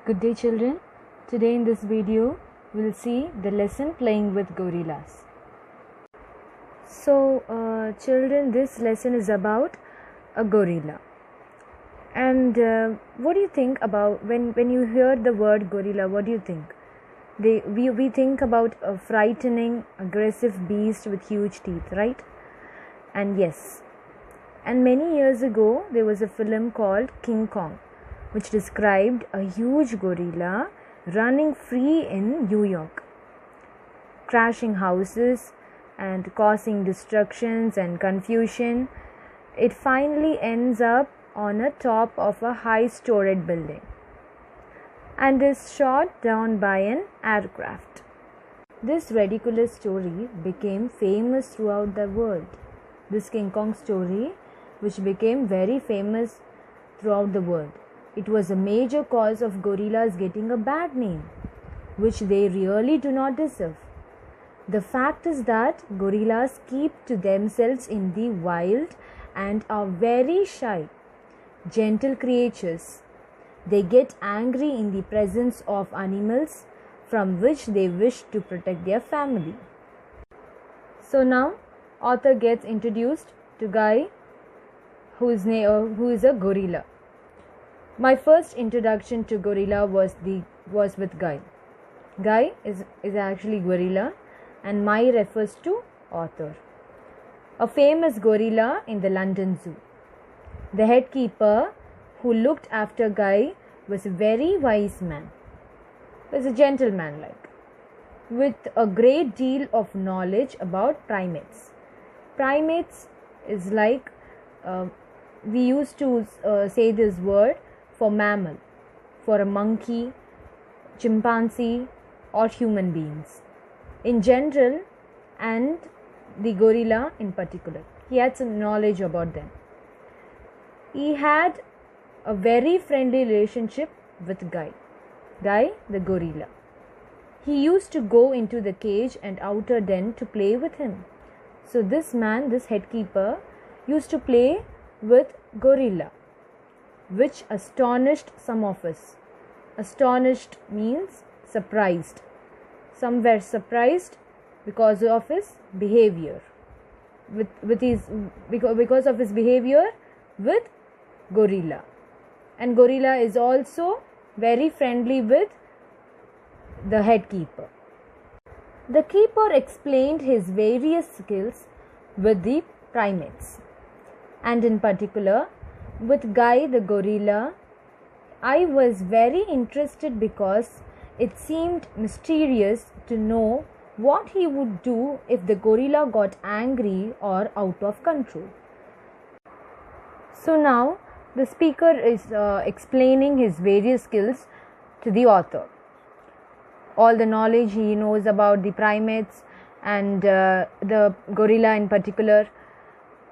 Good day children. Today in this video we'll see the lesson playing with gorillas. Children, this lesson is about a gorilla. And what do you think about when you hear the word gorilla? What do you think? We think about a frightening, aggressive beast with huge teeth, right? And yes. And many years ago there was a film called King Kong, which described a huge gorilla running free in New York, crashing houses and causing destructions and confusion. It finally ends up on the top of a high-storied building and is shot down by an aircraft. This ridiculous story became famous throughout the world. This King Kong story, which became very famous throughout the world. It was a major cause of gorillas getting a bad name, which they really do not deserve. The fact is that gorillas keep to themselves in the wild and are very shy, gentle creatures. They get angry in the presence of animals from which they wish to protect their family. So now, author gets introduced to Guy, who is a gorilla. My first introduction to gorilla was with Guy. Guy is actually gorilla, and my refers to author. A famous gorilla in the London Zoo. The head keeper who looked after Guy was a very wise man. He was a gentleman with a great deal of knowledge about primates. Primates is we used to say this word for mammal, for a monkey, chimpanzee or human beings in general, and the gorilla in particular. He had some knowledge about them. He had a very friendly relationship with Guy the gorilla. He used to go into the cage and outer den to play with him. So this head keeper, used to play with gorilla, which astonished some of us. Astonished means surprised. Some were surprised because of his behavior, because of his behavior with gorilla. And gorilla is also very friendly with the head keeper. The keeper explained his various skills with the primates, and in particular with Guy the gorilla. I was very interested because it seemed mysterious to know what he would do if the gorilla got angry or out of control. So now the speaker is explaining his various skills to the author. All the knowledge he knows about the primates and the gorilla in particular.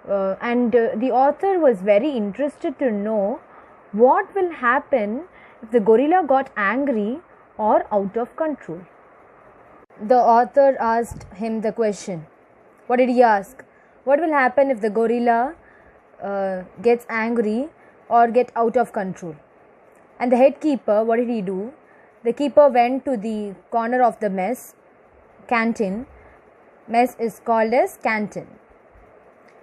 The author was very interested to know what will happen if the gorilla got angry or out of control. The author asked him the question. What did he ask? What will happen if the gorilla gets angry or get out of control? And the head keeper, what did he do? The keeper went to the corner of the canteen. Mess is called as canteen.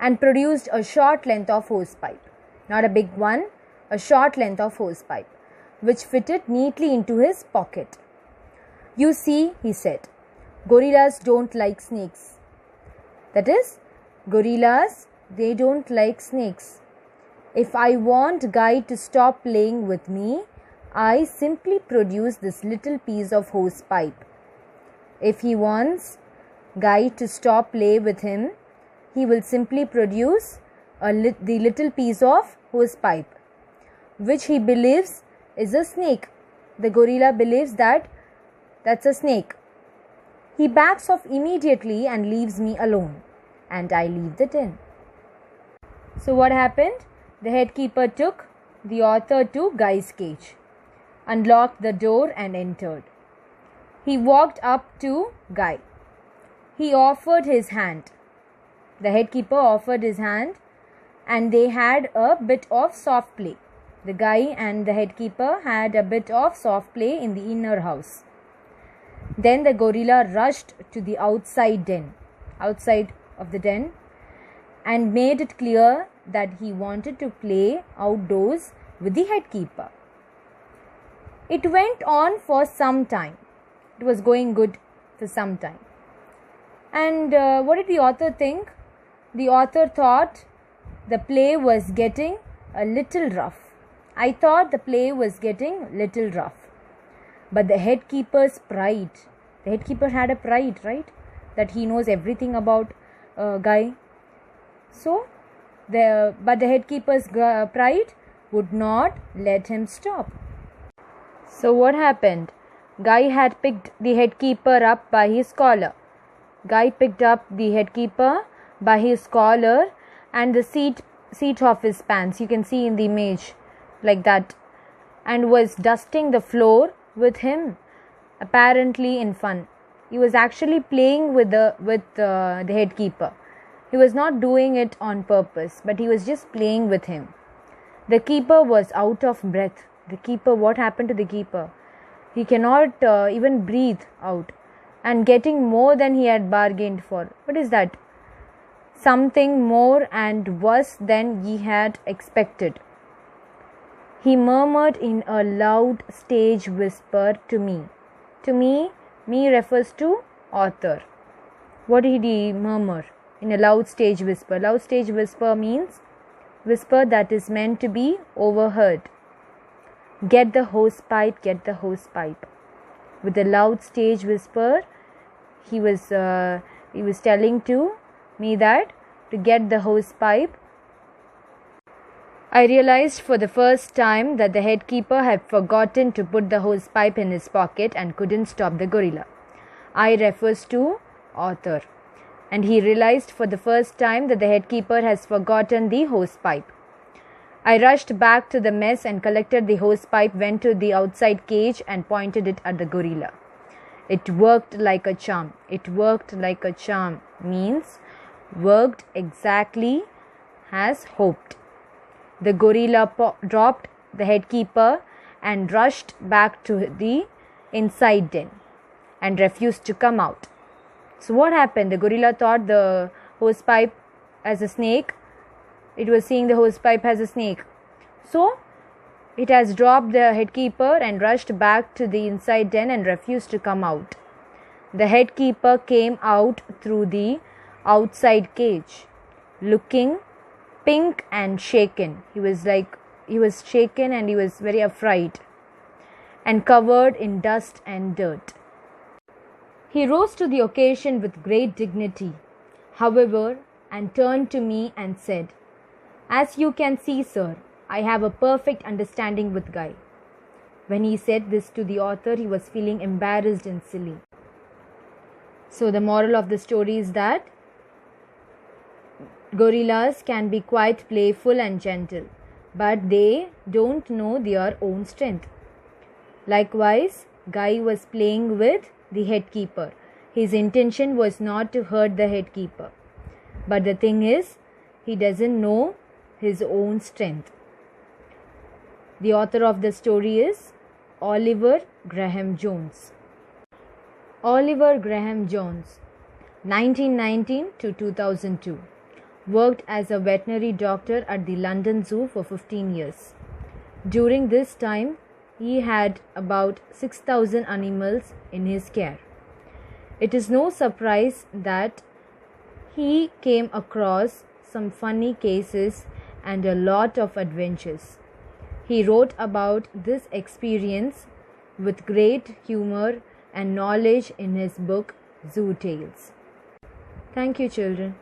And produced a short length of hosepipe. Not a big one, a short length of hosepipe, which fitted neatly into his pocket. You see, he said, gorillas don't like snakes. That is, gorillas, they don't like snakes. If I want Guy to stop playing with me, I simply produce this little piece of hosepipe. If he wants Guy to stop play with him, he will simply produce the little piece of hosepipe, which he believes is a snake. The gorilla believes that's a snake. He backs off immediately and leaves me alone, and I leave the den. So what happened? The head keeper took the author to Guy's cage, unlocked the door and entered. He walked up to Guy. He offered his hand. The head keeper offered his hand, and they had a bit of soft play. The guy and the headkeeper had a bit of soft play in the inner house. Then the gorilla rushed to the outside of the den, and made it clear that he wanted to play outdoors with the headkeeper. It went on for some time. It was going good for some time. And what did the author think? The author thought the play was getting a little rough. I thought the play was getting a little rough. But the headkeeper's pride, the headkeeper had a pride, right? That he knows everything about Guy. So, but the headkeeper's pride would not let him stop. So what happened? Guy had picked the headkeeper up by his collar. Guy picked up the headkeeper by his collar and the seat of his pants. You can see in the image like that, and was dusting the floor with him, apparently in fun. He was actually playing with the headkeeper. He was not doing it on purpose, but he was just playing with him. The keeper was out of breath. The keeper, what happened to the keeper? He cannot even breathe out, and getting more than he had bargained for. What is that? Something more and worse than he had expected. He murmured in a loud stage whisper to me. To me refers to author. What did he murmur in a loud stage whisper? Loud stage whisper means whisper that is meant to be overheard. Get the hose pipe, get the hose pipe. With a loud stage whisper, he was telling to me that to get the hose pipe. I realized for the first time that the headkeeper had forgotten to put the hose pipe in his pocket and couldn't stop the gorilla. I refers to author. And he realized for the first time that the headkeeper has forgotten the hose pipe. I rushed back to the mess and collected the hose pipe, went to the outside cage and pointed it at the gorilla. It worked like a charm. It worked like a charm means worked exactly as hoped. The gorilla dropped the headkeeper and rushed back to the inside den and refused to come out. So what happened? The gorilla thought the hose pipe as a snake. It was seeing the hose pipe as a snake. So it has dropped the headkeeper and rushed back to the inside den and refused to come out. The headkeeper came out through the outside cage, looking pink and shaken. He was shaken and he was very afraid and covered in dust and dirt. He rose to the occasion with great dignity, however, and turned to me and said, "As you can see, sir, I have a perfect understanding with Guy." When he said this to the author, he was feeling embarrassed and silly. So the moral of the story is that gorillas can be quite playful and gentle, but they don't know their own strength. Likewise, Guy was playing with the headkeeper. His intention was not to hurt the headkeeper. But the thing is, he doesn't know his own strength. The author of the story is Oliver Graham Jones. Oliver Graham Jones, 1919 to 2002. Worked as a veterinary doctor at the London Zoo for 15 years. During this time, he had about 6,000 animals in his care. It is no surprise that he came across some funny cases and a lot of adventures. He wrote about this experience with great humor and knowledge in his book Zoo Tales. Thank you, children.